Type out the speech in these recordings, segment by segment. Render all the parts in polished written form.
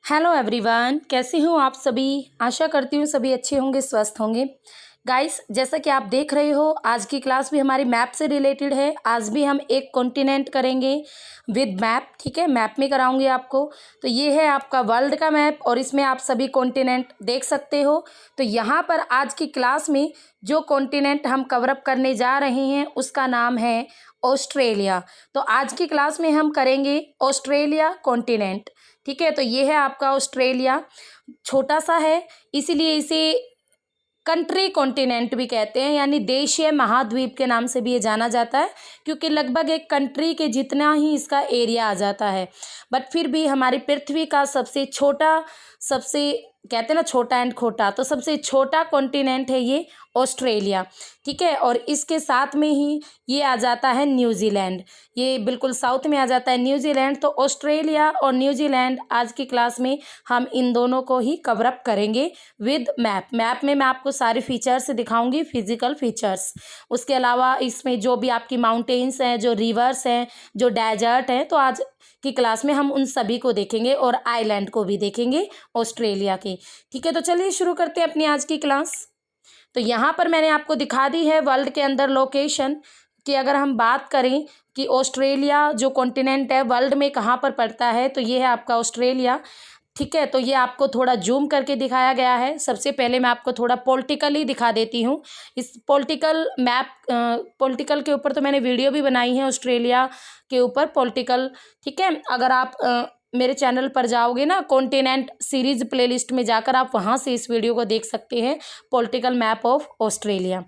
Hello everyone, कैसे हो आप सभी। आशा करती हूँ सभी अच्छे होंगे, स्वस्थ होंगे। गाइस, जैसा कि आप देख रहे हो, आज की क्लास भी हमारी मैप से रिलेटेड है। आज भी हम एक कॉन्टिनेंट करेंगे विद मैप। ठीक है, मैप में कराऊंगी आपको। तो ये है आपका वर्ल्ड का मैप और इसमें आप सभी कॉन्टिनेंट देख सकते हो। तो यहाँ पर आज की क्लास में जो कॉन्टिनेंट हम कवरअप करने जा रहे हैं उसका नाम है ऑस्ट्रेलिया। तो आज की क्लास में हम करेंगे ऑस्ट्रेलिया कॉन्टिनेंट। ठीक है, तो ये है आपका ऑस्ट्रेलिया। छोटा सा है, इसीलिए इसे कंट्री कॉन्टिनेंट भी कहते हैं, यानी देशीय महाद्वीप के नाम से भी ये जाना जाता है, क्योंकि लगभग एक कंट्री के जितना ही इसका एरिया आ जाता है। बट फिर भी हमारी पृथ्वी का सबसे छोटा, सबसे कहते हैं ना छोटा एंड खोटा, तो सबसे छोटा कॉन्टिनेंट है ये ऑस्ट्रेलिया। ठीक है, और इसके साथ में ही ये आ जाता है न्यूजीलैंड। ये बिल्कुल साउथ में आ जाता है न्यूजीलैंड। तो ऑस्ट्रेलिया और न्यूजीलैंड आज की क्लास में हम इन दोनों को ही कवर अप करेंगे विद मैप। मैप में मैं आपको सारे फीचर्स दिखाऊंगी, फिजिकल फीचर्स। उसके अलावा इसमें जो भी आपकी माउंटेन्स हैं, जो रिवर्स हैं, जो डेजर्ट हैं, तो आज की क्लास में हम उन सभी को देखेंगे और आइलैंड को भी देखेंगे ऑस्ट्रेलिया के। ठीक है, तो चलिए शुरू करते हैं अपनी आज की क्लास। तो यहाँ पर मैंने आपको दिखा दी है वर्ल्ड के अंदर लोकेशन कि अगर हम बात करें कि ऑस्ट्रेलिया जो कॉन्टिनेंट है वर्ल्ड में कहाँ पर पड़ता है, तो ये है आपका ऑस्ट्रेलिया। ठीक है, तो ये आपको थोड़ा जूम करके दिखाया गया है। सबसे पहले मैं आपको थोड़ा पॉलिटिकली दिखा देती हूँ। इस पॉलिटिकल मैप, पॉलिटिकल के ऊपर तो मैंने वीडियो भी बनाई है ऑस्ट्रेलिया के ऊपर पॉलिटिकल। ठीक है, अगर आप मेरे चैनल पर जाओगे ना, कॉन्टिनेंट सीरीज प्लेलिस्ट में जाकर आप वहाँ से इस वीडियो को देख सकते हैं, पॉलिटिकल मैप ऑफ ऑस्ट्रेलिया।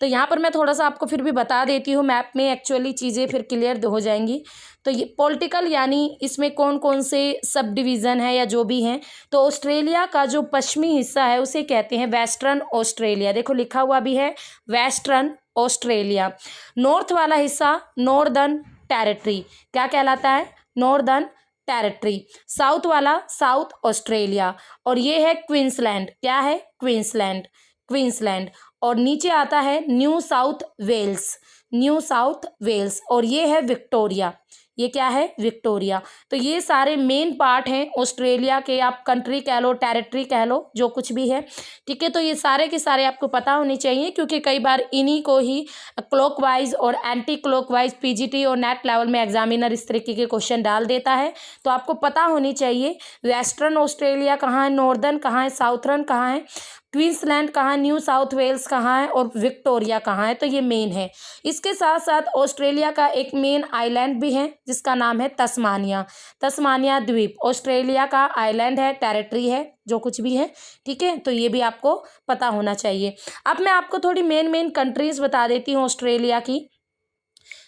तो यहाँ पर मैं थोड़ा सा आपको फिर भी बता देती हूँ, मैप में एक्चुअली चीज़ें फिर क्लियर हो जाएंगी। तो ये पॉलिटिकल यानी इसमें कौन कौन से सब डिवीज़न है या जो भी हैं। तो ऑस्ट्रेलिया का जो पश्चिमी हिस्सा है उसे कहते हैं वेस्टर्न ऑस्ट्रेलिया। देखो लिखा हुआ भी है वेस्टर्न ऑस्ट्रेलिया। नॉर्थ वाला हिस्सा नॉर्दर्न टेरिटरी, क्या कहलाता है? Northern Territory. साउथ वाला साउथ ऑस्ट्रेलिया। और ये है क्वींसलैंड, क्या है? Queensland, Queensland. और नीचे आता है New South Wales, New South Wales. और ये है विक्टोरिया, ये क्या है? विक्टोरिया। तो ये सारे मेन पार्ट हैं ऑस्ट्रेलिया के, आप कंट्री कह लो, टेरिटरी कह लो, जो कुछ भी है। ठीक है, तो ये सारे के सारे आपको पता होने चाहिए, क्योंकि कई बार इन्हीं को ही क्लॉकवाइज और एंटी क्लॉकवाइज पीजीटी और नेट लेवल में एग्जामिनर इस तरीके के क्वेश्चन डाल देता है। तो आपको पता होनी चाहिए वेस्टर्न ऑस्ट्रेलिया कहाँ है, नॉर्दर्न कहाँ है, साउथर्न कहाँ है, क्वींसलैंड कहाँ है, न्यू साउथ वेल्स कहाँ है और विक्टोरिया कहाँ है। तो ये मेन है। इसके साथ साथ ऑस्ट्रेलिया का एक मेन आइलैंड भी है जिसका नाम है तस्मानिया। तस्मानिया द्वीप ऑस्ट्रेलिया का आइलैंड है, टेरिटरी है, जो कुछ भी है। ठीक है, तो ये भी आपको पता होना चाहिए। अब मैं आपको थोड़ी मेन कंट्रीज बता देती हूँ ऑस्ट्रेलिया की।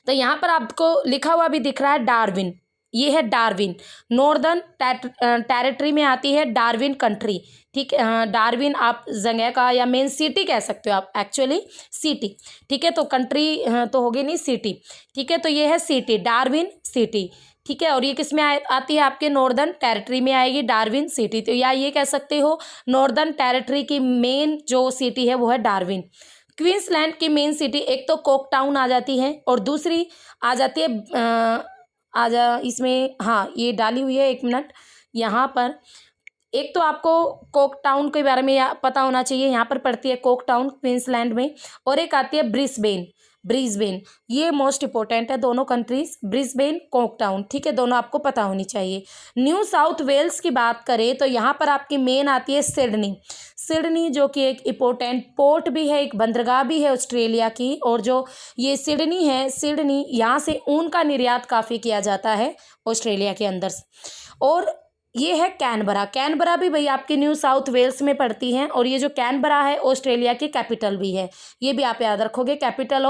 तो यहाँ पर आपको लिखा हुआ भी दिख रहा है डार्विन, ये है डार्विन। नॉर्दर्न टेरिटरी में आती है डार्विन कंट्री। ठीक है, डार्विन आप जगह का या मेन सिटी कह सकते हो आप, एक्चुअली सिटी। ठीक है, तो कंट्री तो होगी नहीं, सिटी। ठीक है, तो ये है सिटी, डार्विन सिटी। ठीक है, और ये किस में आती है? आपके नॉर्दर्न टेरिटरी में आएगी डार्विन सिटी। तो या ये कह सकते हो नॉर्दर्न टेरिटरी की मेन जो सिटी है वो है डार्विन। क्वींसलैंड की मेन सिटी एक तो कोक टाउन आ जाती है और दूसरी आ जाती है इसमें, हाँ ये डाली हुई है, एक मिनट यहाँ पर। एक तो आपको कोक टाउन के बारे में पता होना चाहिए, यहाँ पर पड़ती है कोक टाउन क्वींसलैंड में। और एक आती है ब्रिस्बेन, ब्रिस्बेन ये मोस्ट इंपॉर्टेंट है, दोनों कंट्रीज, ब्रिस्बेन, कोक टाउन। ठीक है, दोनों आपको पता होनी चाहिए। न्यू साउथ वेल्स की बात करें तो यहाँ पर आपकी मेन आती है सिडनी। सिडनी जो कि एक इम्पोर्टेंट पोर्ट भी है, एक बंदरगाह भी है ऑस्ट्रेलिया की। और जो ये सिडनी है, सिडनी यहाँ से ऊन का निर्यात काफ़ी किया जाता है ऑस्ट्रेलिया के अंदर। और ये है कैनबरा, कैनबरा भी भाई आपकी न्यू साउथ वेल्स में पड़ती है। और ये जो कैनबरा है ऑस्ट्रेलिया की कैपिटल भी है, ये भी आप याद रखोगे, कैपिटल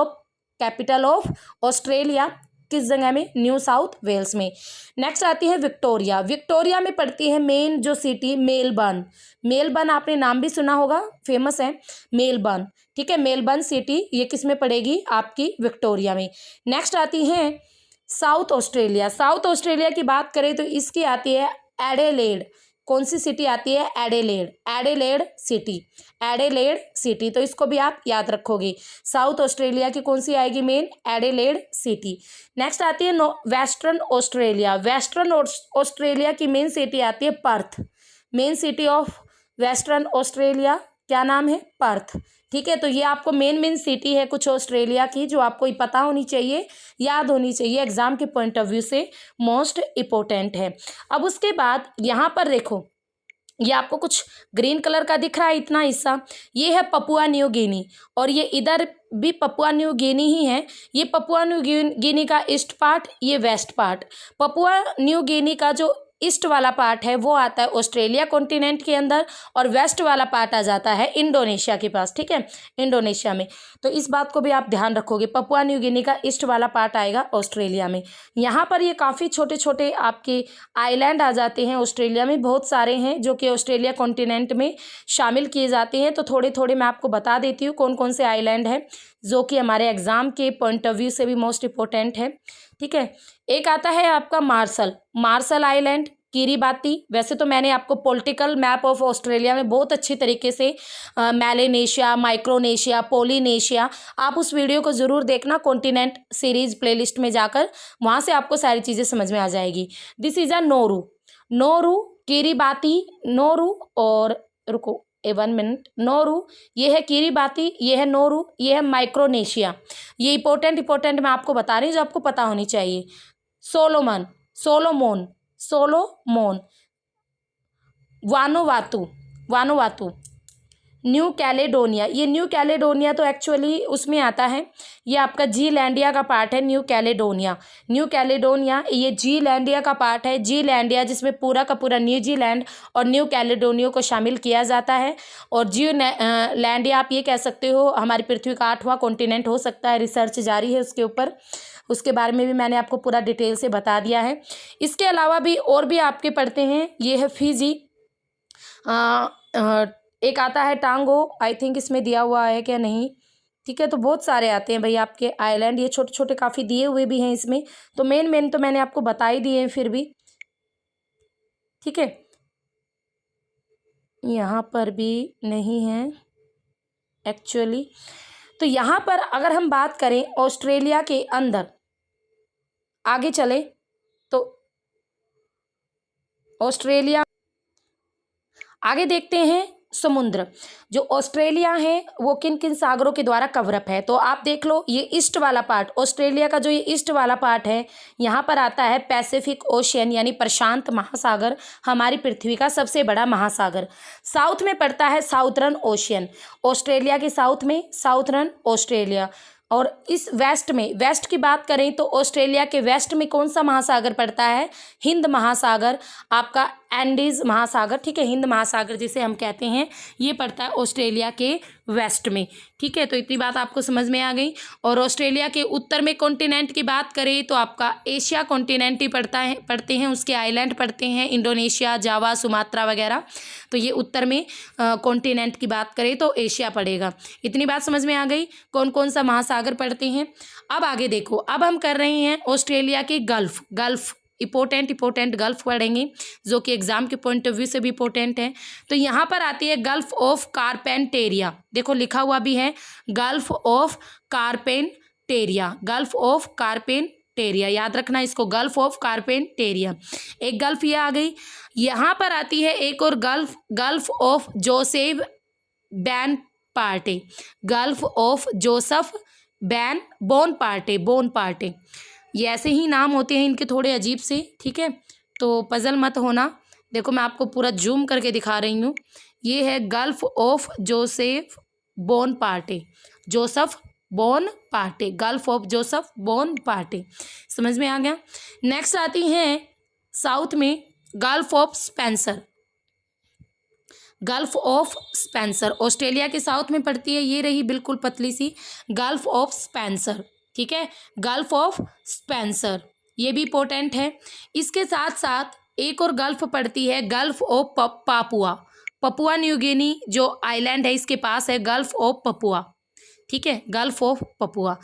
ऑफ ऑस्ट्रेलिया किस जगह में? न्यू साउथ वेल्स में। नेक्स्ट आती है विक्टोरिया। विक्टोरिया में पड़ती है मेन जो सिटी मेलबर्न। मेलबर्न आपने नाम भी सुना होगा, फेमस है मेलबर्न। ठीक है, मेलबर्न सिटी ये किस में पड़ेगी? आपकी विक्टोरिया में। नेक्स्ट आती है साउथ ऑस्ट्रेलिया। साउथ ऑस्ट्रेलिया की बात करें तो इसकी आती है एडिलेड। कौन सी सिटी आती है? Adelaide, Adelaide city, Adelaide city. तो इसको भी आप याद रखोगे। साउथ ऑस्ट्रेलिया की कौन सी आएगी मेन? Adelaide city. नेक्स्ट आती है वेस्टर्न ऑस्ट्रेलिया। वेस्टर्न ऑस्ट्रेलिया की मेन सिटी आती है Perth. Main city of western Australia क्या नाम है? पर्थ। ठीक है, तो ये आपको मेन सिटी है कुछ ऑस्ट्रेलिया की जो आपको पता होनी चाहिए, याद होनी चाहिए, एग्जाम के पॉइंट ऑफ व्यू से मोस्ट इम्पोर्टेंट है। अब उसके बाद यहाँ पर देखो, ये आपको कुछ ग्रीन कलर का दिख रहा है इतना हिस्सा, ये है पपुआ न्यू गिनी, और ये इधर भी पपुआ न्यू गिनी ही है। ये पपुआ न्यू गिनी का ईस्ट पार्ट, ये west part. Papua New Guinea का जो ईस्ट वाला पार्ट है वो आता है ऑस्ट्रेलिया कॉन्टिनेंट के अंदर, और वेस्ट वाला पार्ट आ जाता है इंडोनेशिया के पास। ठीक है, इंडोनेशिया में। तो इस बात को भी आप ध्यान रखोगे, पपुआ न्यू गिनी का ईस्ट वाला पार्ट आएगा ऑस्ट्रेलिया में। यहाँ पर ये काफ़ी छोटे छोटे आपके आइलैंड आ जाते हैं। ऑस्ट्रेलिया में बहुत सारे हैं जो कि ऑस्ट्रेलिया कॉन्टिनेंट में शामिल किए जाते हैं। तो थोड़े थोड़े मैं आपको बता देती हूँ कौन कौन से आइलैंड हैं जो कि हमारे एग्जाम के पॉइंट ऑफ व्यू से भी मोस्ट इम्पोर्टेंट है। ठीक है, एक आता है आपका मार्शल आइलैंड, किरिबाती। वैसे तो मैंने आपको पॉलिटिकल मैप ऑफ ऑस्ट्रेलिया में बहुत अच्छी तरीके से मेलानेशिया, माइक्रोनेशिया, पोलिनेशिया, आप उस वीडियो को ज़रूर देखना कॉन्टिनेंट सीरीज प्लेलिस्ट में जाकर, वहाँ से आपको सारी चीज़ें समझ में आ जाएगी। This is a Nauru, Kiribati, Nauru, और रुको 1 मिनट, नोरू, ये है किरिबाती, ये है नोरू, ये है माइक्रोनेशिया। ये इंपॉर्टेंट मैं आपको बता रही हूँ जो आपको पता होनी चाहिए। Solomon, Vanuatu, New Caledonia. ये न्यू कैलेडोनिया तो एक्चुअली उसमें आता है, ये आपका जीलैंडिया का पार्ट है। न्यू कैलेडोनिया ये जीलैंडिया का पार्ट है। जीलैंडिया जिसमें पूरा का पूरा न्यूजीलैंड और न्यू कैलेडोनिया को शामिल किया जाता है। और जीलैंडिया आप ये कह सकते हो हमारी पृथ्वी का 8वां कॉन्टिनेंट हो सकता है। रिसर्च जारी है उसके ऊपर, उसके बारे में भी मैंने आपको पूरा डिटेल से बता दिया है। इसके अलावा भी और भी आपके पढ़ते हैं, ये है फिजी, एक आता है टांगो, आई थिंक इसमें दिया हुआ है क्या नहीं। ठीक है, तो बहुत सारे आते हैं भाई आपके आइलैंड, ये छोटे छोटे काफ़ी दिए हुए भी हैं इसमें। तो मेन तो मैंने आपको बता ही दिए हैं फिर भी। ठीक है, यहाँ पर भी नहीं है एक्चुअली। तो यहाँ पर अगर हम बात करें ऑस्ट्रेलिया के अंदर आगे चले तो ऑस्ट्रेलिया आगे देखते हैं। समुद्र जो ऑस्ट्रेलिया है वो किन किन सागरों के द्वारा कवरअप है, तो आप देख लो ये ईस्ट वाला पार्ट, ऑस्ट्रेलिया का जो ये ईस्ट वाला पार्ट है यहाँ पर आता है पैसिफिक ओशियन यानी प्रशांत महासागर, हमारी पृथ्वी का सबसे बड़ा महासागर। साउथ में पड़ता है साउथर्न ओशियन, ऑस्ट्रेलिया के साउथ में साउथर्न ऑस्ट्रेलिया। और इस वेस्ट की बात करें तो ऑस्ट्रेलिया के वेस्ट में कौन सा महासागर पड़ता है? हिंद महासागर, आपका एंडीज महासागर। ठीक है, हिंद महासागर जिसे हम कहते हैं ये पड़ता है ऑस्ट्रेलिया के वेस्ट में। ठीक है, तो इतनी बात आपको समझ में आ गई। और ऑस्ट्रेलिया के उत्तर में कॉन्टिनेंट की बात करें तो आपका एशिया कॉन्टिनेंट ही पड़ते हैं, उसके आइलैंड पड़ते हैं इंडोनेशिया, जावा, सुमात्रा वगैरह। तो ये उत्तर में कॉन्टिनेंट की बात करें तो एशिया पड़ेगा। इतनी बात समझ में आ गई कौन कौन सा महासागर पड़ते हैं। अब आगे देखो, अब हम कर रहे हैं ऑस्ट्रेलिया के गल्फ इंपॉर्टेंट गल्फ पढ़ेंगे जो कि एग्जाम के पॉइंट ऑफ व्यू से भी इंपॉर्टेंट है। तो यहाँ पर आती है गल्फ ऑफ कारपेंटेरिया, देखो लिखा हुआ भी है गल्फ ऑफ कारपेंटेरिया, याद रखना इसको, गल्फ ऑफ कारपेंटेरिया। एक गल्फ ये आ गई। यहाँ पर आती है एक और गल्फ ऑफ जोसेफ बोनपार्टे। ये ऐसे ही नाम होते हैं इनके थोड़े अजीब से। ठीक है, तो पजल मत होना। देखो मैं आपको पूरा जूम करके दिखा रही हूँ। ये है gulf of Joseph Bonaparte, gulf of Joseph Bonaparte. समझ में आ गया। नेक्स्ट आती हैं साउथ में गल्फ ऑफ स्पेंसर, ऑस्ट्रेलिया के साउथ में पड़ती है, ये रही बिल्कुल पतली सी गल्फ ऑफ स्पेंसर। ठीक है, गल्फ ऑफ स्पेंसर ये भी इंपॉर्टेंट है। इसके साथ साथ एक और गल्फ पड़ती है gulf of Papua New Guinea जो आइलैंड है इसके पास है गल्फ ऑफ पपुआ। ठीक है, गल्फ ऑफ पपुआ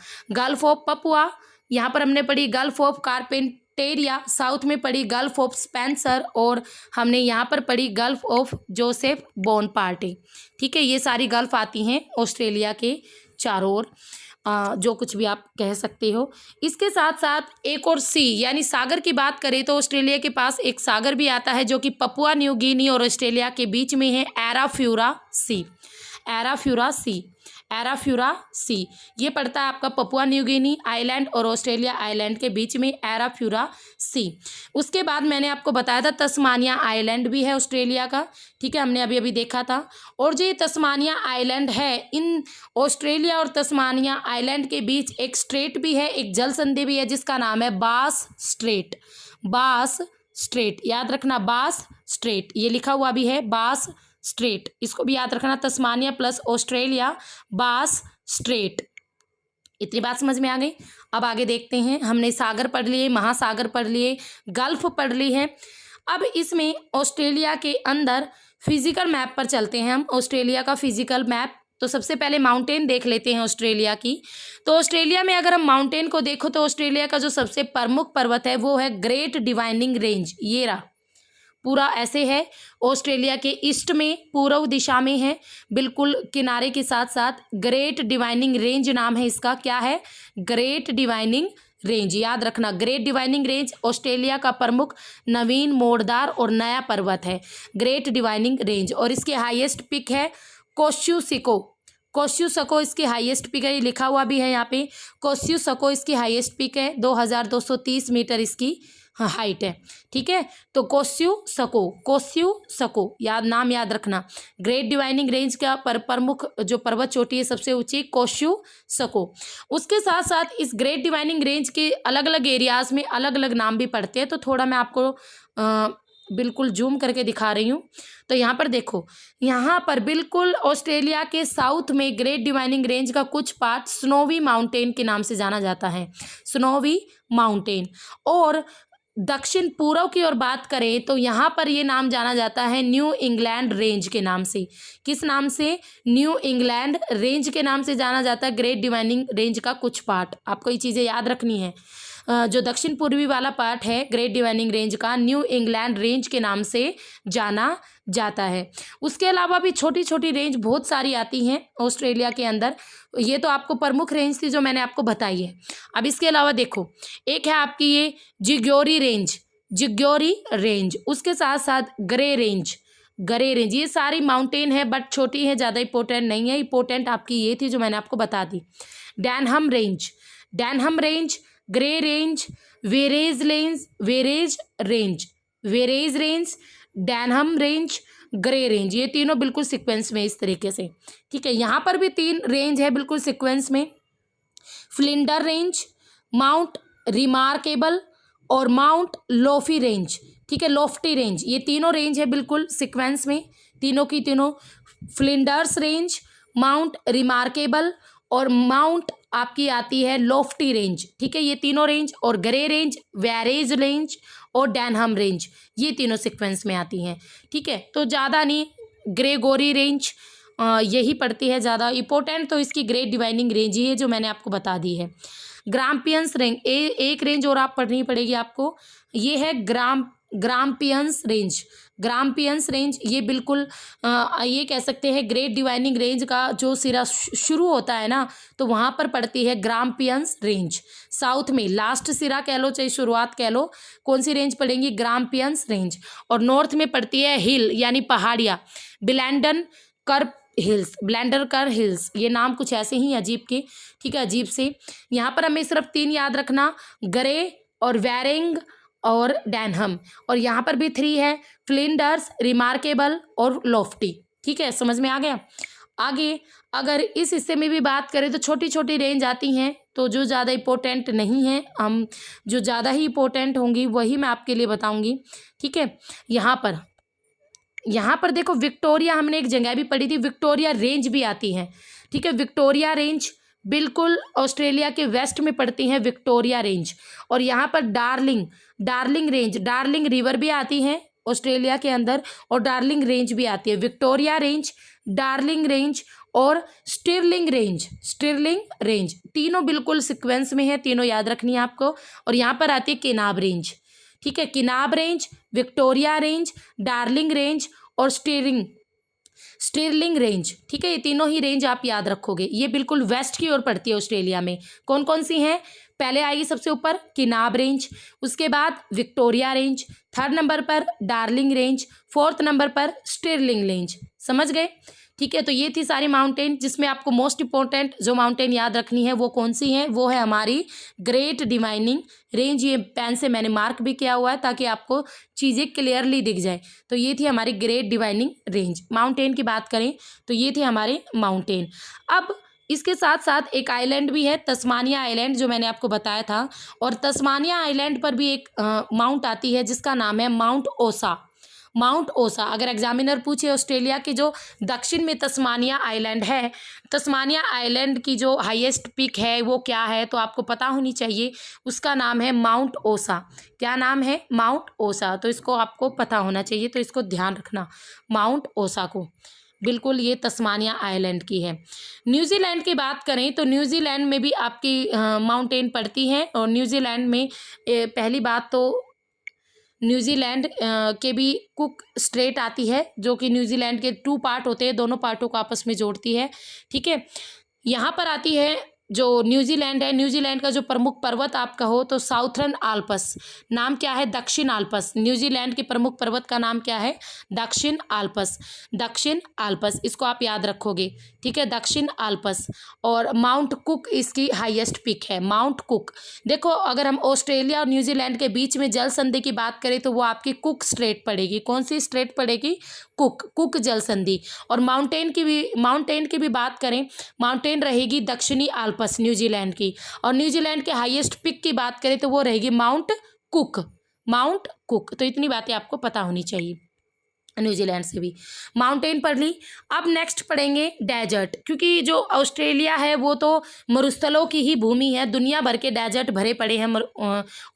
यहाँ पर हमने पढ़ी गल्फ ऑफ कारपेंटेरिया विक्टोरिया, साउथ में पड़ी गल्फ ऑफ स्पेंसर, और हमने यहाँ पर पड़ी गल्फ ऑफ जोसेफ बोनपार्टे। ठीक है, ये सारी गल्फ आती हैं ऑस्ट्रेलिया के चारों ओर, जो कुछ भी आप कह सकते हो। इसके साथ साथ एक और सी यानी सागर की बात करें तो ऑस्ट्रेलिया के पास एक सागर भी आता है जो कि पपुआ न्यू गिनी और ऑस्ट्रेलिया के बीच में है, एराफ्यूरा सी। एराफ्यूरा सी, एराफ्यूरा सी, ये पड़ता है आपका पपुआ न्यू गिनी आइलैंड और ऑस्ट्रेलिया आइलैंड के बीच में, एराफ्यूरा सी। उसके बाद मैंने आपको बताया था तस्मानिया आइलैंड भी है ऑस्ट्रेलिया का। ठीक है, हमने अभी अभी देखा था। और जो ये तस्मानिया आइलैंड है, इन ऑस्ट्रेलिया और तस्मानिया आइलैंड के बीच एक स्ट्रेट भी है, एक जल संधि भी है जिसका नाम है बास स्ट्रेट। बास स्ट्रेट, याद रखना, बास स्ट्रेट, ये लिखा हुआ भी है बास स्ट्रेट, इसको भी याद रखना, तस्मानिया प्लस ऑस्ट्रेलिया, बास स्ट्रेट। इतनी बात समझ में आ गई। अब आगे देखते हैं, हमने सागर पढ़ लिए, महासागर पढ़ लिए, गल्फ पढ़ ली है। अब इसमें ऑस्ट्रेलिया के अंदर फिजिकल मैप पर चलते हैं हम, ऑस्ट्रेलिया का फिजिकल मैप। तो सबसे पहले माउंटेन देख लेते हैं ऑस्ट्रेलिया की। तो ऑस्ट्रेलिया में अगर हम माउंटेन को देखो तो ऑस्ट्रेलिया का जो सबसे प्रमुख पर्वत है वो है ग्रेट डिवाइनिंग रेंज। ये रहा, पूरा ऐसे है, ऑस्ट्रेलिया के ईस्ट में पूर्व दिशा में है, बिल्कुल किनारे के साथ साथ ग्रेट डिवाइनिंग रेंज नाम है इसका। क्या है? ग्रेट डिवाइनिंग रेंज, याद रखना। ग्रेट डिवाइनिंग रेंज ऑस्ट्रेलिया का प्रमुख नवीन, मोड़दार और नया पर्वत है, ग्रेट डिवाइनिंग रेंज। और इसके हाईएस्ट पिक है कोस्यूसिको। कोस्यूसको इसकी हाईएस्ट पिक है, ये लिखा हुआ भी है यहाँ पे, कोस्यूसको इसकी हाईएस्ट पिक है, 2230 मीटर इसकी हाइट है। ठीक है, तो कोस्यूसको, कोस्यूसको याद, नाम याद रखना। ग्रेट डिवाइनिंग रेंज का प्रमुख जो पर्वत चोटी है सबसे ऊंची, कोस्यूसको। उसके साथ साथ इस ग्रेट डिवाइनिंग रेंज के अलग अलग एरियाज में अलग अलग नाम भी पड़ते हैं। तो थोड़ा मैं आपको बिल्कुल जूम करके दिखा रही हूँ। तो यहाँ पर देखो, यहाँ पर बिल्कुल ऑस्ट्रेलिया के साउथ में ग्रेट डिवाइनिंग रेंज का कुछ पार्ट स्नोवी माउंटेन के नाम से जाना जाता है, स्नोवी माउंटेन। और दक्षिण पूर्व की ओर बात करें तो यहाँ पर ये नाम जाना जाता है न्यू इंग्लैंड रेंज के नाम से। किस नाम से? न्यू इंग्लैंड रेंज के नाम से जाना जाता है ग्रेट डिवाइनिंग रेंज का कुछ पार्ट। आपको ये चीज़ें याद रखनी है। जो दक्षिण पूर्वी वाला पार्ट है ग्रेट डिवाइनिंग रेंज का, न्यू इंग्लैंड रेंज के नाम से जाना जाता है। उसके अलावा भी छोटी छोटी रेंज बहुत सारी आती हैं ऑस्ट्रेलिया के अंदर। ये तो आपको प्रमुख रेंज थी जो मैंने आपको बताई है। अब इसके अलावा देखो, एक है आपकी ये जिग्योरी रेंज, जिग्योरी रेंज। उसके साथ साथ ग्रे रेंज, ग्रे रेंज। ये सारी माउंटेन है बट छोटी है, ज़्यादा इंपॉर्टेंट नहीं है। इंपॉर्टेंट आपकी ये थी जो मैंने आपको बता दी। डैनहम range, डैनहम range, grey range, वेरेज range, वेरेज range, वेरेज range, डैनहम range, grey range. ये तीनों बिल्कुल सीक्वेंस में इस तरीके से। ठीक है, यहाँ पर भी 3 रेंज है बिल्कुल सीक्वेंस में, फ्लिंडर रेंज, माउंट रिमार्केबल और माउंट लोफी रेंज। ठीक है, लोफ्टी रेंज, ये तीनों रेंज है बिल्कुल सीक्वेंस में, तीनों की तीनों। फ्लिंडर्स रेंज, माउंट रिमार्केबल और माउंट आपकी आती है लोफ्टी रेंज। ठीक है, ये तीनों रेंज। और ग्रे रेंज, वेरेज रेंज और डैनहम रेंज, ये तीनों सीक्वेंस में आती हैं। ठीक है, तो ज़्यादा नहीं, ग्रेगोरी रेंज यही पड़ती है ज़्यादा। इंपॉर्टेंट तो इसकी ग्रेट डिवाइनिंग रेंज ही है जो मैंने आपको बता दी है। ग्राम्पियंस रेंज, एक रेंज और आप पढ़नी पड़ेगी आपको, ये है ग्राम्पियंस रेंज। ग्राम्पियंस रेंज ये बिल्कुल ये कह सकते हैं ग्रेट डिवाइनिंग रेंज का जो सिरा शुरू होता है ना, तो वहाँ पर पड़ती है ग्राम्पियंस रेंज। साउथ में लास्ट सिरा कह लो चाहे शुरुआत कह लो, कौन सी रेंज पड़ेगी? ग्राम्पियंस रेंज। और नॉर्थ में पड़ती है हिल यानी पहाड़ियाँ, ब्लैंडन कर्व हिल्स, ब्लेंडर कर हिल्स। ये नाम कुछ ऐसे ही अजीब के, ठीक है, अजीब से। यहाँ पर हमें सिर्फ 3 याद रखना, ग्रे और वेरिंग और डैनहम। और यहाँ पर भी 3 है, फ्लिंडर्स, रिमार्केबल और लोफ्टी। ठीक है, समझ में आ गया। आगे अगर इस हिस्से में भी बात करें तो छोटी छोटी रेंज आती हैं, तो जो ज़्यादा इंपॉर्टेंट नहीं है, हम जो ज़्यादा ही इंपॉर्टेंट होंगी वही मैं आपके लिए बताऊँगी। ठीक है, यहाँ पर देखो, विक्टोरिया हमने एक जगह भी पढ़ी थी, विक्टोरिया रेंज भी आती है। ठीक है, विक्टोरिया रेंज बिल्कुल ऑस्ट्रेलिया के वेस्ट में पड़ती है विक्टोरिया रेंज। और यहाँ पर डार्लिंग रेंज, डार्लिंग रिवर भी आती है ऑस्ट्रेलिया के अंदर, और डार्लिंग रेंज भी आती है, विक्टोरिया रेंज, डार्लिंग रेंज और स्टिरलिंग रेंज। स्टिरलिंग रेंज तीनों बिल्कुल सीक्वेंस में है, तीनों याद रखनी है आपको। और यहाँ पर आती है केनाब रेंज, ठीक है, Kanab range, Victoria range, Darling range और स्टिरलिंग रेंज, ठीक है। ये तीनों ही रेंज आप याद रखोगे। ये बिल्कुल वेस्ट की ओर पड़ती है ऑस्ट्रेलिया में। कौन कौन सी हैं? पहले आएगी सबसे ऊपर केनाब रेंज, उसके बाद विक्टोरिया रेंज, थर्ड नंबर पर डार्लिंग रेंज, फोर्थ नंबर पर स्टिरलिंग रेंज। समझ गए? ठीक है, तो ये थी सारी माउंटेन, जिसमें आपको मोस्ट इंपॉर्टेंट जो माउंटेन याद रखनी है वो कौन सी है? वो है हमारी ग्रेट डिवाइनिंग रेंज। ये पेन से मैंने मार्क भी किया हुआ है ताकि आपको चीज़ें क्लियरली दिख जाए। तो ये थी हमारी ग्रेट डिवाइनिंग रेंज। माउंटेन की बात करें तो ये थे हमारे माउंटेन। अब इसके साथ साथ एक आइलैंड भी है, तस्मानिया आइलैंड, जो मैंने आपको बताया था। और तस्मानिया आइलैंड पर भी एक माउंट आती है जिसका नाम है माउंट ओसा। माउंट ओसा, अगर एग्जामिनर पूछे ऑस्ट्रेलिया के जो दक्षिण में तस्मानिया आइलैंड है, तस्मानिया आइलैंड की जो हाईएस्ट पीक है वो क्या है, तो आपको पता होनी चाहिए। उसका नाम है माउंट ओसा। क्या नाम है? माउंट ओसा। तो इसको आपको पता होना चाहिए, तो इसको ध्यान रखना, माउंट ओसा को। बिल्कुल, ये तस्मानिया आइलैंड की है। न्यूजीलैंड की बात करें तो न्यूजीलैंड में भी आपकी माउंटेन पड़ती हैं। और न्यूजीलैंड में पहली बात तो न्यूजीलैंड के भी कुक स्ट्रेट आती है, जो कि न्यूजीलैंड के 2 पार्ट होते हैं, दोनों पार्टों को आपस में जोड़ती है, ठीक है। यहाँ पर आती है जो न्यूजीलैंड है, न्यूजीलैंड का जो प्रमुख पर्वत आप कहो तो साउथर्न आल्पस। नाम क्या है? दक्षिण आल्पस। न्यूजीलैंड के प्रमुख पर्वत का नाम क्या है? दक्षिण आल्पस। दक्षिण आल्पस, इसको आप याद रखोगे, ठीक है, दक्षिण आल्पस। और माउंट कुक इसकी हाईएस्ट पीक है, माउंट कुक। देखो, अगर हम ऑस्ट्रेलिया और न्यूजीलैंड के बीच में जल संधि की बात करें तो वो आपकी कुक स्ट्रेट पड़ेगी। कौन सी स्ट्रेट पड़ेगी? कुक जल संधि। और माउंटेन की भी बात करें, माउंटेन रहेगी दक्षिणी आल्पस न्यूजीलैंड की। और न्यूजीलैंड के हाईएस्ट पिक की बात करें तो वो रहेगी माउंट कुक। Mount cook. तो इतनी बातें आपको पता होनी चाहिए। न्यूजीलैंड से भी माउंटेन पढ़ ली। अब नेक्स्ट पढ़ेंगे डेजर्ट, क्योंकि जो ऑस्ट्रेलिया है वो तो मरुस्थलों की ही भूमि है। दुनिया भर के डेजर्ट भरे पड़े हैं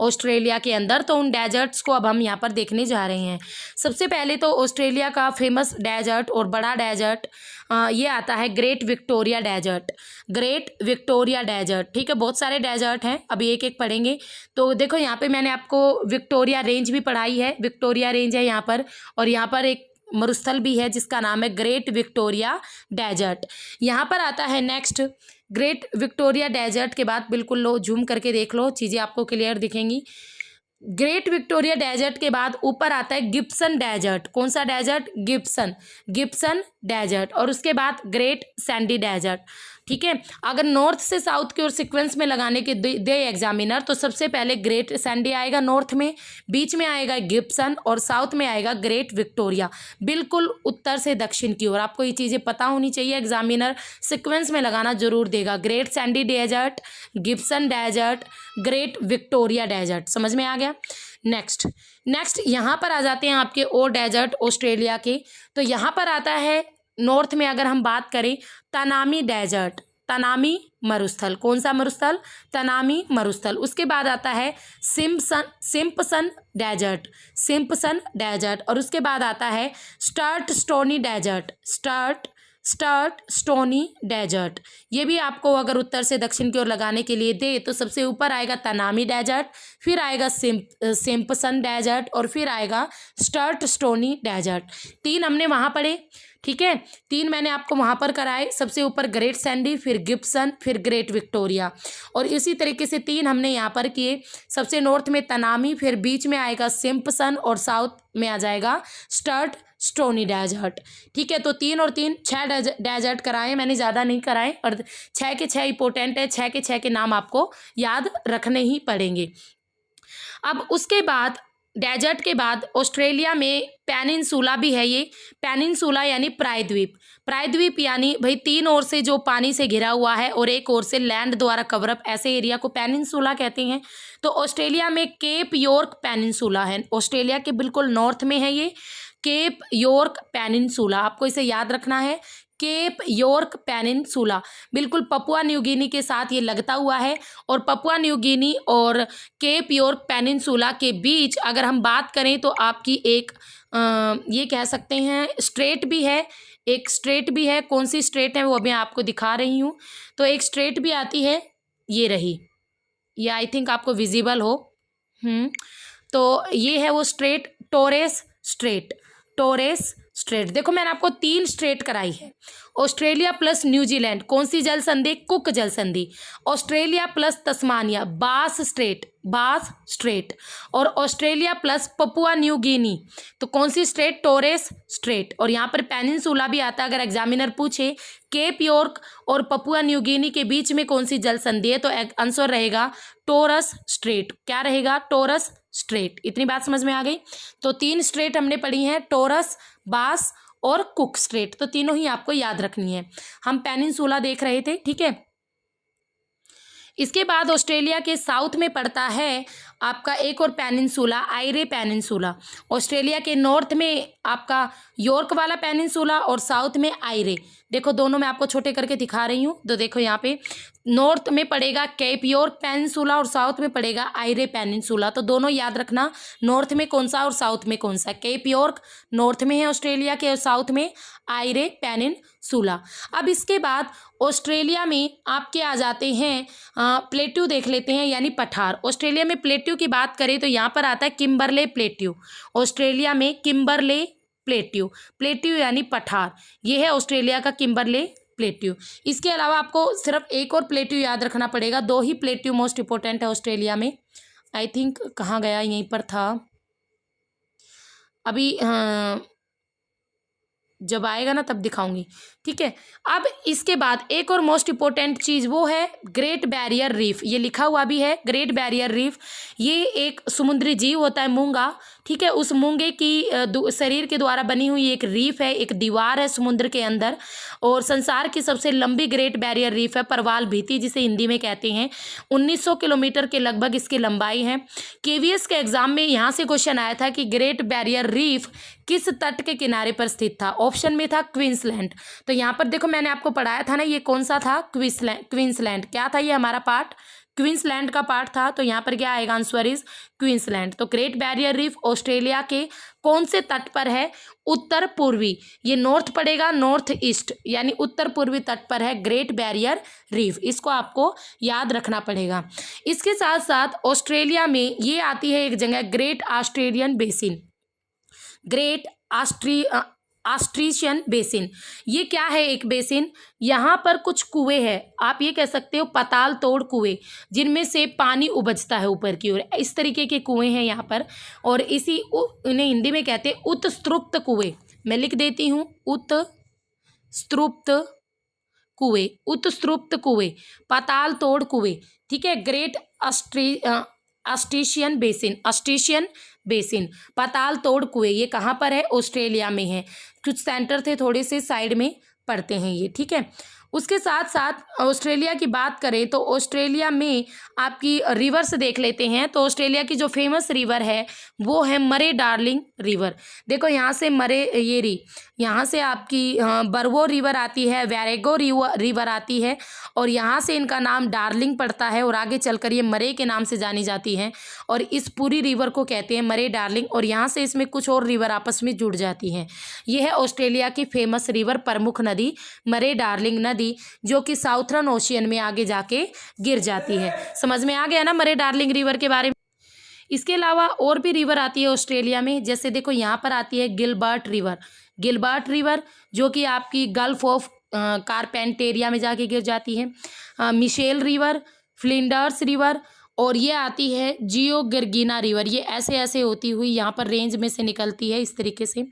ऑस्ट्रेलिया के अंदर। तो उन डेजर्ट्स को अब हम यहाँ पर देखने जा रहे हैं। सबसे पहले तो ऑस्ट्रेलिया का फेमस डेजर्ट और बड़ा डेजर्ट ये आता है Great Victoria Desert. Great Victoria Desert, ठीक है। बहुत सारे डेजर्ट हैं, अभी एक एक पढ़ेंगे। तो देखो, यहाँ पे मैंने आपको विक्टोरिया रेंज भी पढ़ाई है, विक्टोरिया रेंज है यहाँ पर। और यहाँ पर एक मरुस्थल भी है जिसका नाम है ग्रेट विक्टोरिया डेजर्ट। यहाँ पर आता है नेक्स्ट ग्रेट विक्टोरिया डेजर्ट के बाद, बिल्कुल लो जूम करके देख लो, चीज़ें आपको क्लियर दिखेंगी। ग्रेट विक्टोरिया डेजर्ट के बाद ऊपर आता है गिब्सन डेजर्ट। कौन सा डेजर्ट? Gibson desert. और उसके बाद ग्रेट सैंडी डेजर्ट, ठीक है। अगर नॉर्थ से साउथ की ओर सीक्वेंस में लगाने के दे एग्जामिनर, तो सबसे पहले ग्रेट सैंडी आएगा नॉर्थ में, बीच में आएगा गिब्सन और साउथ में आएगा ग्रेट विक्टोरिया। बिल्कुल उत्तर से दक्षिण की ओर। आपको ये चीज़ें पता होनी चाहिए, एग्जामिनर सीक्वेंस में लगाना जरूर देगा। Great Sandy Desert, Gibson Desert, Great Victoria Desert. समझ में आ गया? नेक्स्ट यहाँ पर आ जाते हैं आपके और डेजर्ट ऑस्ट्रेलिया के। तो यहाँ पर आता है नॉर्थ में, अगर हम बात करें, तनामी डेजर्ट, तनामी मरुस्थल। कौन सा मरुस्थल? तनामी मरुस्थल। उसके बाद आता है सिम्पसन डेजर्ट। और उसके बाद आता है स्टर्ट स्टोनी डेजर्ट। ये भी आपको अगर उत्तर से दक्षिण की ओर लगाने के लिए दे तो सबसे ऊपर आएगा तनामी डेजर्ट, फिर आएगा सिम्पसन डेजर्ट और फिर आएगा स्टर्ट स्टोनी डेजर्ट। 3 हमने वहाँ पढ़े, ठीक है। 3 मैंने आपको वहाँ पर कराए, सबसे ऊपर ग्रेट सैंडी, फिर गिब्सन, फिर ग्रेट विक्टोरिया। और इसी तरीके से 3 हमने यहाँ पर किए, सबसे नॉर्थ में तनामी, फिर बीच में आएगा सिम्पसन और साउथ में आ जाएगा स्टर्ट स्टोनी डेजर्ट, ठीक है। तो 3 और 3 6 डेजर्ट कराए मैंने, ज़्यादा नहीं कराए। और 6 के 6 इंपॉर्टेंट है, 6 के 6 के नाम आपको याद रखने ही पड़ेंगे। अब उसके बाद डेजर्ट के बाद ऑस्ट्रेलिया में पेनिनसुला भी है। ये पेनिनसुला यानी प्रायद्वीप यानी भाई 3 ओर से जो पानी से घिरा हुआ है और एक ओर से लैंड द्वारा कवरअप, ऐसे एरिया को पेनिनसुला कहते हैं। तो ऑस्ट्रेलिया में केप यॉर्क पेनिनसुला है, ऑस्ट्रेलिया के बिल्कुल नॉर्थ में है ये केप यॉर्क पेनिनसुला। आपको इसे याद रखना है, केप यॉर्क पेनिनसुला, बिल्कुल पपुआ न्यू गिनी के साथ ये लगता हुआ है। और पपुआ न्यू गिनी और केप यॉर्क पेनिनसुला के बीच अगर हम बात करें तो आपकी एक ये कह सकते हैं स्ट्रेट भी है, एक स्ट्रेट भी है। कौन सी स्ट्रेट है वो अभी आपको दिखा रही हूँ। तो एक स्ट्रेट भी आती है, ये रही, ये आई थिंक आपको विजिबल हो। तो ये है वो straight, Torres Strait, Torres Strait. देखो मैंने आपको 3 स्ट्रेट कराई है। ऑस्ट्रेलिया प्लस न्यूजीलैंड, कौन सी जल संधि? कुक जल संधि। ऑस्ट्रेलिया प्लस तस्मानिया, बास स्ट्रेट, बास स्ट्रेट। और Australia plus Papua New Guinea, तो कौन सी स्ट्रेट? Torres Strait. और यहाँ पर पेनिनसुला भी आता है, अगर एग्जामिनर पूछे केप यॉर्क और पपुआ न्यू गिनी के बीच में कौन सी जल संधि है, तो आंसर रहेगा टोरस स्ट्रेट। क्या रहेगा? Torres Strait. इतनी बात समझ में आ गई। तो 3 स्ट्रेट हमने पढ़ी हैं, टोरस, बास और कुक स्ट्रेट। तो तीनों ही आपको याद रखनी है। हम पेनिनसुला देख रहे थे, ठीक है। इसके बाद ऑस्ट्रेलिया के साउथ में पड़ता है आपका एक और पेनिनसुला, आयरे पेनिनसुला। ऑस्ट्रेलिया के नॉर्थ में आपका यॉर्क वाला पेनिनसुला और साउथ में आयरे। देखो दोनों मैं आपको छोटे करके दिखा रही हूँ। तो देखो यहाँ पे नॉर्थ में पड़ेगा केप यॉर्क पेनिनसुला और साउथ में पड़ेगा आयरे पेनिनसुला। तो दोनों याद रखना, नॉर्थ में कौन सा और साउथ में कौन सा। केप यॉर्क नॉर्थ में है ऑस्ट्रेलिया के और साउथ में आयरे पेनिनसुला। अब इसके बाद ऑस्ट्रेलिया में आपके आ जाते हैं प्लेट्यू देख लेते हैं, यानी पठार। ऑस्ट्रेलिया में प्लेट्यू की बात करें तो यहाँ पर आता है किम्बरले प्लेट्यू। ऑस्ट्रेलिया में किम्बरले प्लेट्यू, प्लेट्यू यानी पठार, ये है ऑस्ट्रेलिया का किम्बरले प्लेट्यू। इसके अलावा आपको सिर्फ एक और प्लेट्यू याद रखना पड़ेगा, 2 ही प्लेट्यू मोस्ट इंपॉर्टेंट है ऑस्ट्रेलिया में। आई थिंक कहाँ गया, यहीं पर था अभी, जब आएगा ना तब दिखाऊंगी, ठीक है। अब इसके बाद एक और मोस्ट इंपॉर्टेंट चीज़ वो है ग्रेट बैरियर रीफ। ये लिखा हुआ भी है ग्रेट बैरियर रीफ। ये एक समुद्री जीव होता है, मूंगा, ठीक है। उस मूंगे की शरीर के द्वारा बनी हुई एक रीफ है, एक दीवार है समुद्र के अंदर। और संसार की सबसे लंबी ग्रेट बैरियर रीफ है परवाल भित्ति, जिसे हिंदी में कहते हैं। 1900 किलोमीटर के लगभग इसकी लंबाई है। केवीएस के एग्जाम में यहाँ से क्वेश्चन आया था कि ग्रेट बैरियर रीफ किस तट के किनारे पर स्थित था। ऑप्शन में था क्वींसलैंड। तो यहाँ पर देखो मैंने आपको पढ़ाया था ना, ये कौन सा था? क्वींसलैंड। क्या था ये हमारा पार्ट? क्वींसलैंड का पार्ट था। तो यहाँ पर क्या आएगा? Answer is Queensland. तो ग्रेट बैरियर रीफ ऑस्ट्रेलिया के कौन से तट पर है? उत्तर पूर्वी, ये नॉर्थ पड़ेगा, नॉर्थ ईस्ट यानी उत्तर पूर्वी तट पर है ग्रेट बैरियर रीफ। इसको आपको याद रखना पड़ेगा। इसके साथ साथ ऑस्ट्रेलिया में ये आती है एक जगह great Australian basin, great Australian basin. ये क्या है? एक बेसिन, यहाँ पर कुछ कुएं हैं, आप ये कह सकते हो पताल तोड़ कुएं, जिनमें से पानी उबजता है ऊपर की ओर। इस तरीके के कुएं हैं यहाँ पर। और इन्हें हिंदी में कहते हैं उत्स्तृप्त कुएं। मैं लिख देती हूँ, उत्स्तृप्त कुएं, उत्स्तृप्त कुएं, पाताल तोड़ कुएं, ठीक है। Great Australian basin, Australian basin, पाताल तोड़ कुएं, ये कहाँ पर है? ऑस्ट्रेलिया में है। कुछ सेंटर थे थोड़े से साइड में पड़ते हैं ये, ठीक है। उसके साथ साथ ऑस्ट्रेलिया की बात करें तो ऑस्ट्रेलिया में आपकी रिवर्स देख लेते हैं। तो ऑस्ट्रेलिया की जो फेमस रिवर है वो है मरे डार्लिंग रिवर। देखो यहाँ से यहाँ से आपकी बर्वो रिवर आती है, वैरेगो रिवर आती है, और यहाँ से इनका नाम डार्लिंग पड़ता है और आगे चलकर ये मरे के नाम से जानी जाती हैं। और इस पूरी रिवर को कहते हैं मरे डार्लिंग। और यहाँ से इसमें कुछ और रिवर आपस में जुड़ जाती हैं। ये है ऑस्ट्रेलिया की फेमस रिवर, प्रमुख नदी मरे डार्लिंग नदी, जो कि साउथर्न ओशियन में आगे जाके गिर जाती है। समझ में आ गया ना मरे डार्लिंग रिवर के बारे में। इसके अलावा और भी रिवर आती है ऑस्ट्रेलिया में, जैसे देखो यहाँ पर आती है गिलबर्ट रिवर, गिलबर्ट रिवर जो कि आपकी गल्फ ऑफ कारपेंटेरिया में जाके गिर जाती है। मिशेल रिवर, फ्लिंडर्स रिवर, और ये आती है जियोगिर्गिना रिवर। ये ऐसे ऐसे होती हुई यहाँ पर रेंज में से निकलती है इस तरीके से,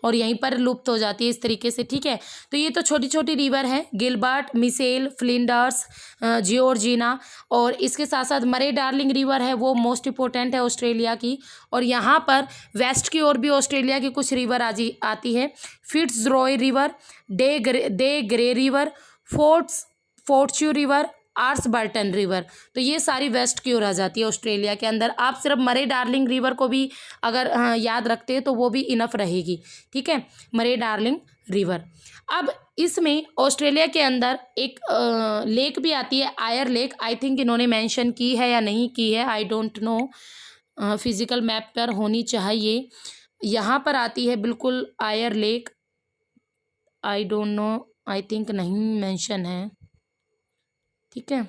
और यहीं पर लुप्त हो जाती है इस तरीके से, ठीक है। तो ये तो छोटी छोटी रिवर हैं, गिलबर्ट, मिशेल, फ्लिंडर्स, जियोर्जिना। और इसके साथ साथ मरे डार्लिंग रिवर है, वो मोस्ट इंपॉर्टेंट है ऑस्ट्रेलिया की। और यहाँ पर वेस्ट की ओर भी ऑस्ट्रेलिया की कुछ रिवर आती है। Fitzroy river, De Grey river, Fortescue river, Ashburton river. तो ये सारी वेस्ट की ओर आ जाती है ऑस्ट्रेलिया के अंदर। आप सिर्फ मरे डार्लिंग रिवर को भी अगर याद रखते हैं तो वो भी इनफ रहेगी, ठीक है, मरे डार्लिंग रिवर। अब इसमें ऑस्ट्रेलिया के अंदर एक लेक भी आती है, आयर लेक। आई थिंक इन्होंने मेंशन की है या नहीं की है, I don't know, physical map पर होनी चाहिए। यहाँ पर आती है बिल्कुल Eyre lake, I don't know, I think नहीं मेंशन है, ठीक है।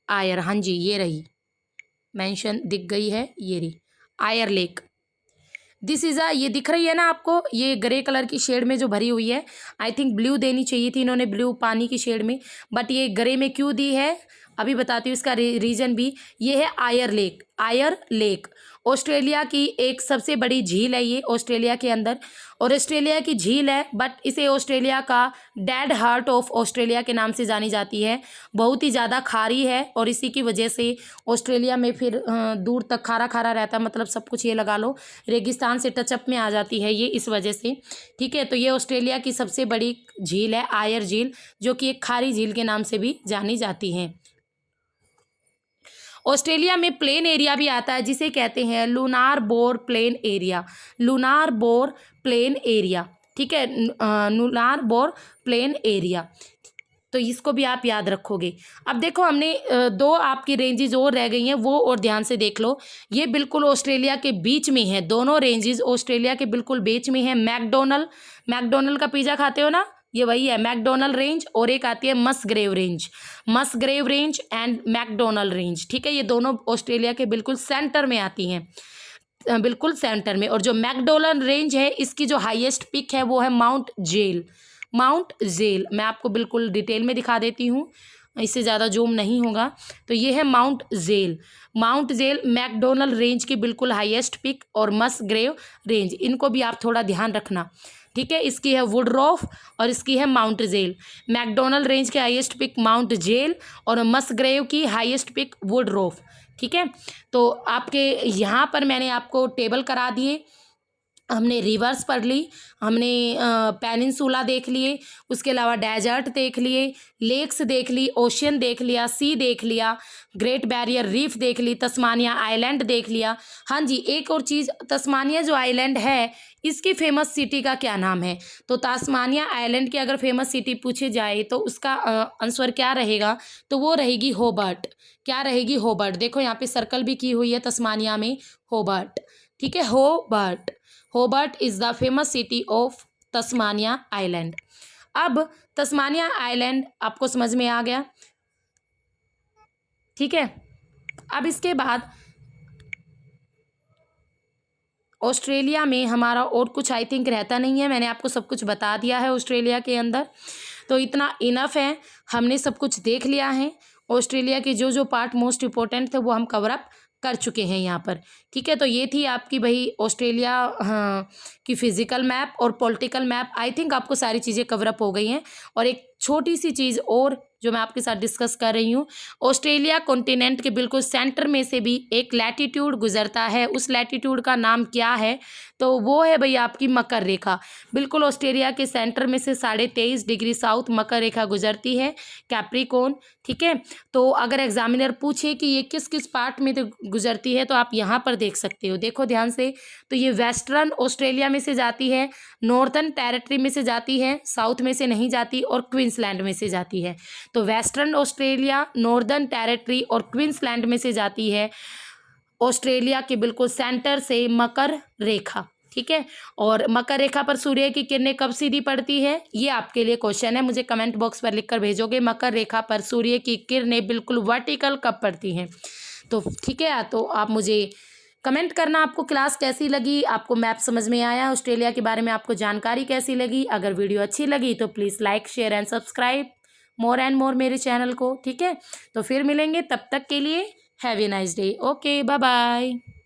आयर, हाँ जी, ये रही, मेंशन दिख गई है, ये रही आयर लेक। दिस इज़ ये दिख रही है ना आपको, ये ग्रे कलर की शेड में जो भरी हुई है। आई थिंक ब्लू देनी चाहिए थी इन्होंने, ब्लू पानी की शेड में, बट ये ग्रे में क्यों दी है अभी बताती हूँ इसका रीज़न भी। ये है आयर लेक। आयर लेक ऑस्ट्रेलिया की एक सबसे बड़ी झील है ये ऑस्ट्रेलिया के अंदर, और ऑस्ट्रेलिया की झील है, बट इसे ऑस्ट्रेलिया का डेड हार्ट ऑफ ऑस्ट्रेलिया के नाम से जानी जाती है। बहुत ही ज़्यादा खारी है और इसी की वजह से ऑस्ट्रेलिया में फिर दूर तक खारा खारा रहता है, मतलब सब कुछ ये लगा लो रेगिस्तान से टचअप में आ जाती है ये, इस वजह से, ठीक है। तो ये ऑस्ट्रेलिया की सबसे बड़ी झील है आयर झील, जो कि एक खारी झील के नाम से भी जानी जाती है। ऑस्ट्रेलिया में प्लेन एरिया भी आता है जिसे कहते हैं lunar bore plain area. Lunar bore plain area, ठीक है, लूनार बोर प्लेन एरिया, तो इसको भी आप याद रखोगे। अब देखो हमने दो आपकी रेंजेस और रह गई हैं, वो और ध्यान से देख लो। ये बिल्कुल ऑस्ट्रेलिया के बीच में है, दोनों रेंजेस ऑस्ट्रेलिया के बिल्कुल बीच में है। मैकडोनल्ड का पिज़्ज़ा खाते हो ना, ये वही है मैकडोनल्ड रेंज, और एक आती है मस्ग्रेव रेंज एंड मैकडोनल्ड रेंज, ठीक है। ये दोनों ऑस्ट्रेलिया के बिल्कुल सेंटर में आती हैं, बिल्कुल सेंटर में। और जो मैकडोनल्ड रेंज है इसकी जो हाईएस्ट पिक है वो है माउंट जेल। मैं आपको बिल्कुल डिटेल में दिखा देती हूँ, इससे ज़्यादा जूम नहीं होगा। तो ये है माउंट जेल मैकडोनल्ड रेंज की बिल्कुल हाईएस्ट पिक, और मस्ग्रेव रेंज, इनको भी आप थोड़ा ध्यान रखना, ठीक है। इसकी है वुडरॉफ और इसकी है माउंट जेल। मैकडोनल्ड रेंज की हाईएस्ट पिक माउंट जेल और मस्ग्रेव की हाईएस्ट पिक वुडरॉफ, ठीक है। तो आपके यहाँ पर मैंने आपको टेबल करा दिए, हमने रिवर्स पढ़ ली, हमने पेनिनसुला देख लिए, उसके अलावा डेजर्ट देख लिए, लेक्स देख ली, ओशियन देख लिया, सी देख लिया, ग्रेट बैरियर रीफ देख ली, तस्मानिया आइलैंड देख लिया। हाँ जी, एक और चीज़, तस्मानिया जो आइलैंड है इसकी फेमस सिटी का क्या नाम है? तो तस्मानिया आइलैंड की अगर फेमस सिटी पूछे जाए तो उसका आंसर क्या रहेगा? तो वो रहेगी होबर्ट। क्या रहेगी? होबर्ट। देखो यहाँ पे सर्कल भी की हुई है तस्मानिया में, होबर्ट, ठीक है, Hobart is the famous city of Tasmania island. अब तस्मानिया आइलैंड आपको समझ में आ गया, ठीक है। अब इसके बाद ऑस्ट्रेलिया में हमारा और कुछ आई थिंक रहता नहीं है, मैंने आपको सब कुछ बता दिया है ऑस्ट्रेलिया के अंदर, तो इतना इनफ है, हमने सब कुछ देख लिया है। ऑस्ट्रेलिया के जो जो पार्ट मोस्ट इम्पोर्टेंट थे वो हम कवर अप कर चुके हैं यहाँ पर, ठीक है। तो ये थी आपकी भाई ऑस्ट्रेलिया की फिजिकल मैप और पॉलिटिकल मैप। आई थिंक आपको सारी चीज़ें कवर अप हो गई हैं। और एक छोटी सी चीज़ और जो मैं आपके साथ डिस्कस कर रही हूँ, ऑस्ट्रेलिया कॉन्टिनेंट के बिल्कुल सेंटर में से भी एक लैटिट्यूड गुजरता है, उस लैटिट्यूड का नाम क्या है? तो वो है भाई आपकी मकर रेखा। बिल्कुल ऑस्ट्रेलिया के सेंटर में से 23.5 डिग्री साउथ मकर रेखा गुजरती है, कैप्रिकॉर्न, ठीक है। तो अगर एग्जामिनर पूछे कि ये किस किस पार्ट में गुजरती है तो आप यहाँ पर देख सकते हो, देखो ध्यान से। तो ये वेस्टर्न ऑस्ट्रेलिया में से जाती है, नॉर्थर्न टेरिटरी में से जाती है, साउथ में से नहीं जाती, और क्वींसलैंड में से जाती है। तो वेस्टर्न ऑस्ट्रेलिया, नॉर्दर्न टेरिटरी और क्वींसलैंड में से जाती है ऑस्ट्रेलिया के बिल्कुल सेंटर से मकर रेखा, ठीक है। और मकर रेखा पर सूर्य की किरणें कब सीधी पड़ती है, ये आपके लिए क्वेश्चन है, मुझे कमेंट बॉक्स पर लिखकर भेजोगे। मकर रेखा पर सूर्य की किरणें बिल्कुल वर्टिकल कब पड़ती हैं? तो ठीक है, तो आप मुझे कमेंट करना आपको क्लास कैसी लगी, आपको मैप समझ में आया, ऑस्ट्रेलिया के बारे में आपको जानकारी कैसी लगी। अगर वीडियो अच्छी लगी तो please like, share and subscribe more and more मेरे चैनल को, ठीक है। तो फिर मिलेंगे, तब तक के लिए have a nice day, okay, bye bye.